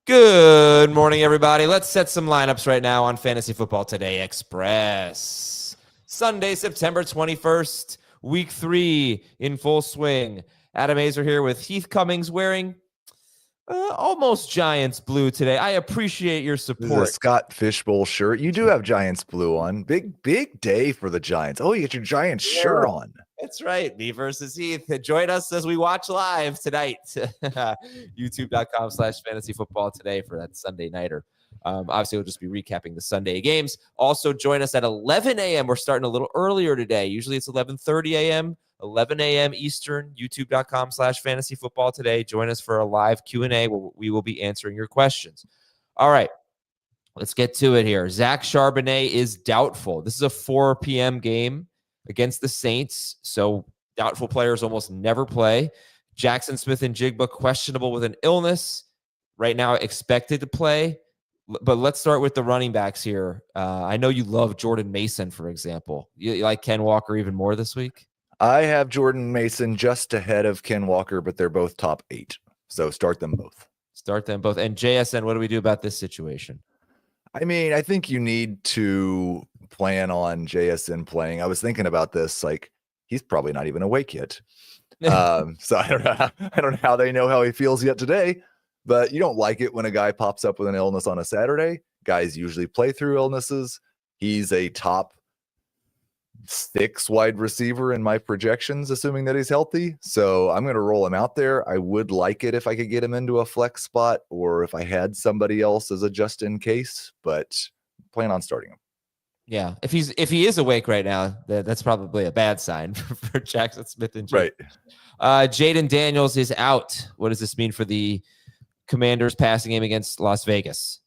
Good morning, everybody. Let's set some lineups right now on Fantasy Football Today Express. Sunday, September 21st, week 3 in full swing. Adam Aizer here with Heath Cummings wearing almost Giants blue today. I appreciate your support. This is a Scott Fishbowl shirt. You do have Giants blue on. Big day for the Giants. Oh, you get your Giants shirt on. That's right. Me versus Heath. Join us as we watch live tonight. YouTube.com/fantasy football today for that Sunday nighter. Obviously, we'll just be recapping the Sunday games. Also, join us at 11 a.m. We're starting a little earlier today. Usually it's 11:30 a.m., 11 a.m. Eastern, youtube.com/fantasy football today. Join us for a live Q&A where we will be answering your questions. All right. Let's get to it here. Zach Charbonnet is doubtful. This is a 4 p.m. game against the Saints, so doubtful players almost never play. Jackson Smith and Jigba questionable with an illness. Right now expected to play. But let's start with the running backs here. I know you love Jordan Mason, for example. You like Ken Walker even more this week? I have Jordan Mason just ahead of Ken Walker, but they're both top 8. So start them both. Start them both. And JSN, what do we do about this situation? I mean, I think you need to plan on JSN playing. I was thinking about this, like he's probably not even awake yet. So I don't know how they know how he feels yet today, but you don't like it when a guy pops up with an illness on a Saturday. Guys usually play through illnesses. He's a top 6 wide receiver in my projections, assuming that he's healthy. So I'm going to roll him out there. I would like it if I could get him into a flex spot or if I had somebody else as a just in case, but plan on starting him. Yeah, if he is awake right now, that's probably a bad sign for Jackson Smith and Jigba. Right. Jaden Daniels is out. What does this mean for the Commanders passing game against Las Vegas?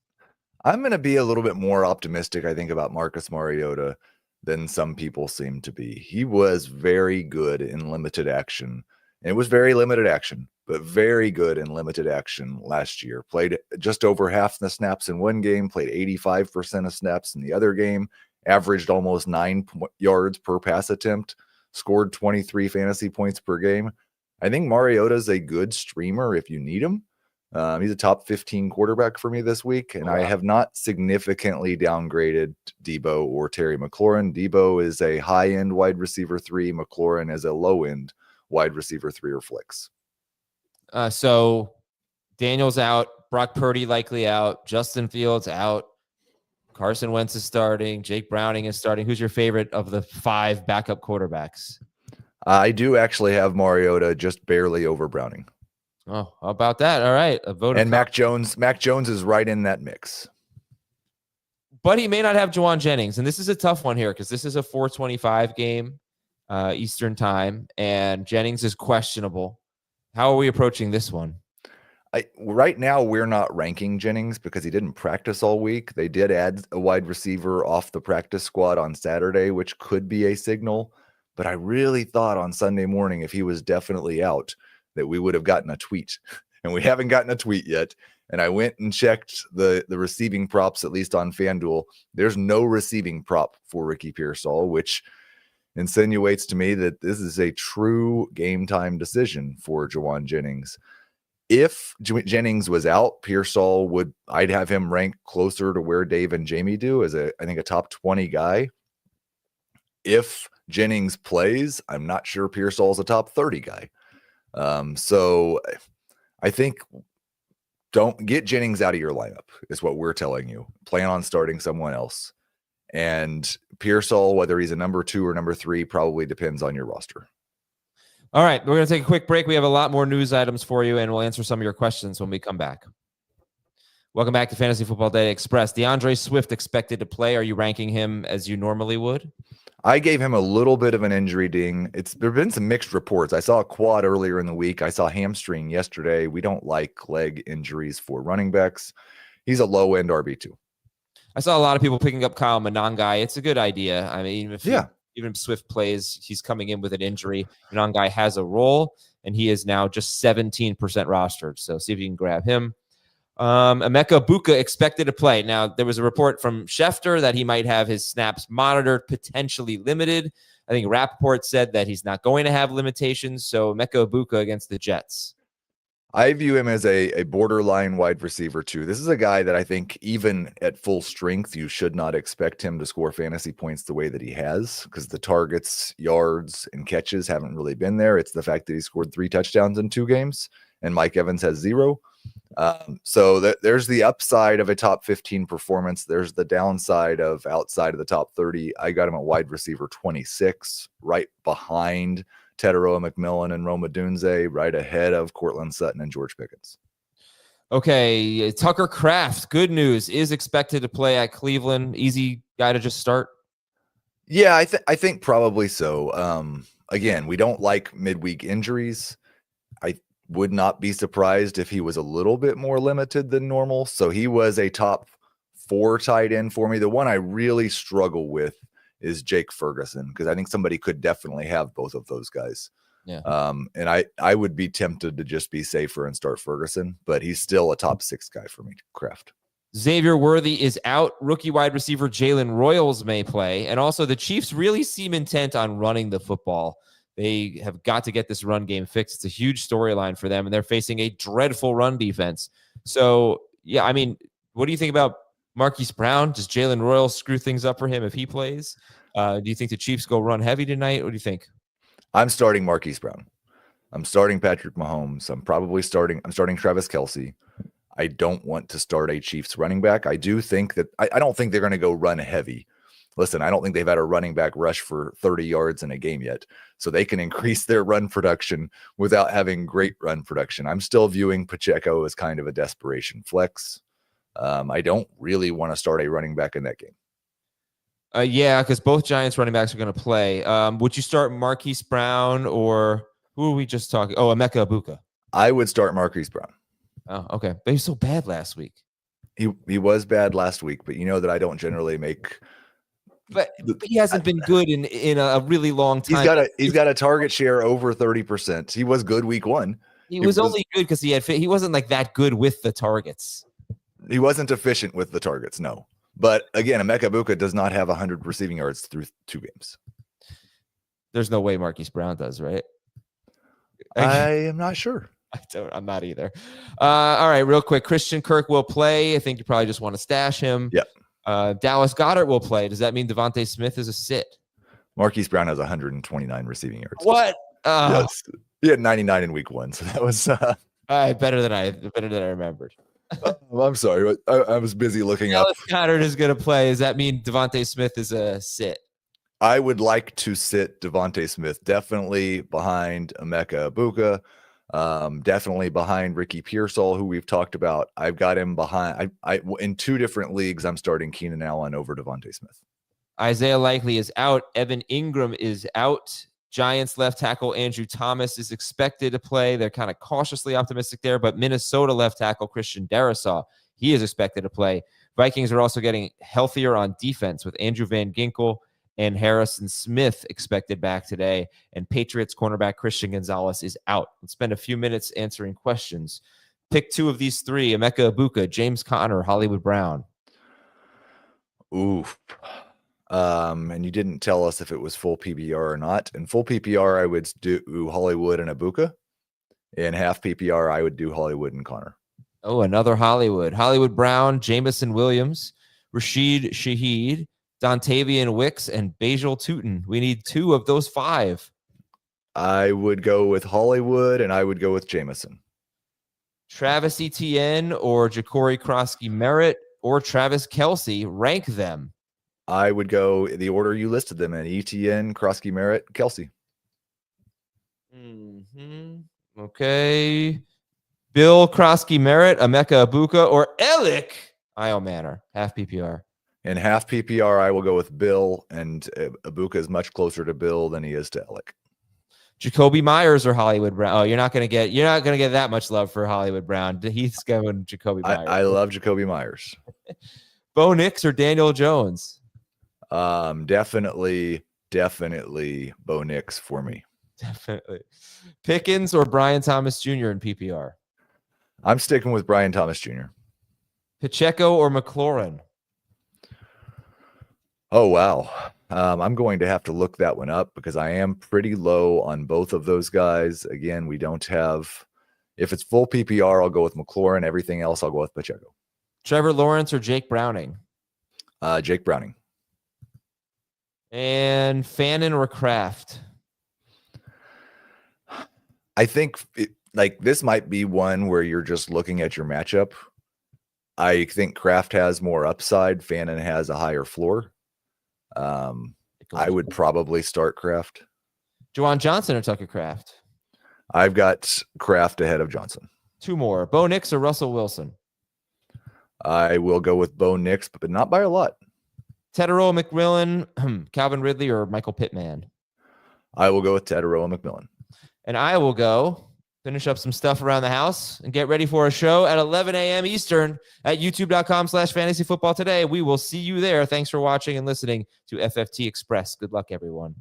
I'm going to be a little bit more optimistic, I think, about Marcus Mariota than some people seem to be. He was very good in limited action. And it was very limited action, but very good in limited action last year. Played just over half the snaps in one game, played 85% of snaps in the other game, averaged almost 9 yards per pass attempt, scored 23 fantasy points per game. I think Mariota is a good streamer if you need him. He's a top 15 quarterback for me this week, and I have not significantly downgraded Debo or Terry McLaurin. Debo is a high-end wide receiver 3. McLaurin is a low-end wide receiver 3 or flex. So Daniel's out, Brock Purdy likely out, Justin Fields out, Carson Wentz is starting, Jake Browning is starting. Who's your favorite of the 5 backup quarterbacks? I do actually have Mariota just barely over Browning. Oh, how about that? All right. A vote. And Mac Jones is right in that mix. But he may not have Juwan Jennings. And this is a tough one here because this is a 4:25 game Eastern time. And Jennings is questionable. How are we approaching this one? Right now, we're not ranking Jennings because he didn't practice all week. They did add a wide receiver off the practice squad on Saturday, which could be a signal. But I really thought on Sunday morning, if he was definitely out, that we would have gotten a tweet, and we haven't gotten a tweet yet. And I went and checked the receiving props, at least on FanDuel. There's no receiving prop for Ricky Pearsall, which insinuates to me that this is a true game time decision for Juwan Jennings. If Jennings was out, Pearsall I'd have him ranked closer to where Dave and Jamie do as I think a top 20 guy. If Jennings plays, I'm not sure Pearsall's a top 30 guy. So I think don't get Jennings out of your lineup is what we're telling you. Plan on starting someone else. And Pearsall, whether he's a number 2 or number 3, probably depends on your roster. All right, we're going to take a quick break. We have a lot more news items for you, and we'll answer some of your questions when we come back. Welcome back to Fantasy Football Day Express. DeAndre Swift expected to play. Are you ranking him as you normally would? I gave him a little bit of an injury ding. There have been some mixed reports. I saw a quad earlier in the week. I saw hamstring yesterday. We don't like leg injuries for running backs. He's a low-end RB2. I saw a lot of people picking up Kyle Monangai. It's a good idea. I mean, even if Swift plays, he's coming in with an injury. Monangai has a role, and he is now just 17% rostered. So see if you can grab him. Emeka Buka expected to play. Now, there was a report from Schefter that he might have his snaps monitored, potentially limited. I think Rappaport said that he's not going to have limitations. So Emeka Buka against the Jets. I view him as a borderline wide receiver too. This is a guy that I think even at full strength, you should not expect him to score fantasy points the way that he has, because the targets, yards, and catches haven't really been there. It's the fact that he scored 3 touchdowns in 2 games and Mike Evans has 0. So there's the upside of a top 15 performance. There's the downside of outside of the top 30. I got him at wide receiver 26, right behind Teteroa McMillan and Roma Dunze, right ahead of Cortland Sutton and George Pickens. Okay, Tucker Kraft, good news, is expected to play at Cleveland. Easy guy to just start? Yeah, I think probably so. Again, we don't like midweek injuries. I would not be surprised if he was a little bit more limited than normal. So he was a top 4 tight end for me. The one I really struggle with is Jake Ferguson, because I think somebody could definitely have both of those guys. Yeah. And I would be tempted to just be safer and start Ferguson, but he's still a top 6 guy for me, Kraft. Xavier Worthy is out. Rookie wide receiver Jalen Royals may play. And also the Chiefs really seem intent on running the football. They have got to get this run game fixed. It's a huge storyline for them, and they're facing a dreadful run defense. So, yeah, I mean, what do you think about Marquise Brown? Does Jalen Royals screw things up for him if he plays? Do you think the Chiefs go run heavy tonight? What do you think? I'm starting Marquise Brown. I'm starting Patrick Mahomes. I'm starting Travis Kelce. I don't want to start a Chiefs running back. I do think that I don't think they're going to go run heavy. Listen, I don't think they've had a running back rush for 30 yards in a game yet. So they can increase their run production without having great run production. I'm still viewing Pacheco as kind of a desperation flex. I don't really want to start a running back in that game. Yeah, because both Giants running backs are going to play. Would you start Marquise Brown or who are we just talking? Oh, Emeka Egbuka. I would start Marquise Brown. Oh, okay. But he was so bad last week. He was bad last week, but you know that I don't generally make. But he hasn't been good in a really long time. He's got a target share over 30%. He was good week 1. He was only good because he wasn't like that good with the targets. He wasn't efficient with the targets, no. But again, Emeka Egbuka does not have 100 receiving yards through 2 games. There's no way Marquise Brown does, right? I am not sure. I'm not either. All right, real quick. Christian Kirk will play. I think you probably just want to stash him. Yep. Dallas Goedert will play. Does that mean Devontae Smith is a sit? Marquise Brown has 129 receiving yards. What? Yes. He had 99 in week 1, so that was better than I remembered. I'm sorry. I was busy looking Dallas up. Goedert is going to play. Does that mean Devontae Smith is a sit? I would like to sit Devontae Smith definitely behind Emeka Egbuka. Definitely behind Ricky Pearsall, who we've talked about. I've got him behind. I in 2 different leagues, I'm starting Keenan Allen over Devontae Smith. Isaiah Likely is out. Evan Ingram is out. Giants left tackle Andrew Thomas is expected to play. They're kind of cautiously optimistic there, but Minnesota left tackle Christian Darrisaw, he is expected to play. Vikings are also getting healthier on defense with Andrew Van Ginkel and Harrison Smith expected back today. And Patriots cornerback Christian Gonzalez is out. Let's spend a few minutes answering questions. Pick 2 of these 3, Emeka Egbuka, James Conner, Hollywood Brown. Oof. And you didn't tell us if it was full PPR or not. In full PPR, I would do Hollywood and Egbuka. In half PPR, I would do Hollywood and Conner. Oh, another Hollywood. Hollywood Brown, Jamison Williams, Rashid Shaheed, Dontavian Wicks, and Bajal Tootin. We need 2 of those 5. I would go with Hollywood, and I would go with Jamison. Travis Etienne or Ja'Cory Krosky-Merritt or Travis Kelce. Rank them. I would go the order you listed them in: Etienne, Krosky-Merritt, Kelce. Okay. Bill Krosky-Merritt, Emeka Egbuka, or Elick Manor. Half PPR. In half PPR, I will go with Bill, and Egbuka is much closer to Bill than he is to Elick. Jacoby Myers or Hollywood Brown. Oh, you're not gonna get that much love for Hollywood Brown. He's going Jacoby Myers. I love Jacoby Myers. Bo Nix or Daniel Jones. Definitely Bo Nix for me. Definitely. Pickens or Brian Thomas Jr. in PPR. I'm sticking with Brian Thomas Jr. Pacheco or McLaurin. Oh, wow. I'm going to have to look that one up because I am pretty low on both of those guys. Again, we don't have If it's full PPR, I'll go with McLaurin. Everything else, I'll go with Pacheco. Trevor Lawrence or Jake Browning? Jake Browning. And Fannin or Kraft? I think this might be one where you're just looking at your matchup. I think Kraft has more upside. Fannin has a higher floor. I would probably start Kraft. Juwan Johnson or Tucker Kraft? I've got Kraft ahead of Johnson. 2 more. Bo Nix or Russell Wilson? I will go with Bo Nix, but not by a lot. Tedero McMillan, Calvin Ridley, or Michael Pittman? I will go with Tedero McMillan. And I will go finish up some stuff around the house and get ready for a show at 11 a.m. Eastern at youtube.com/fantasyfootballtoday. We will see you there. Thanks for watching and listening to FFT Express. Good luck, everyone.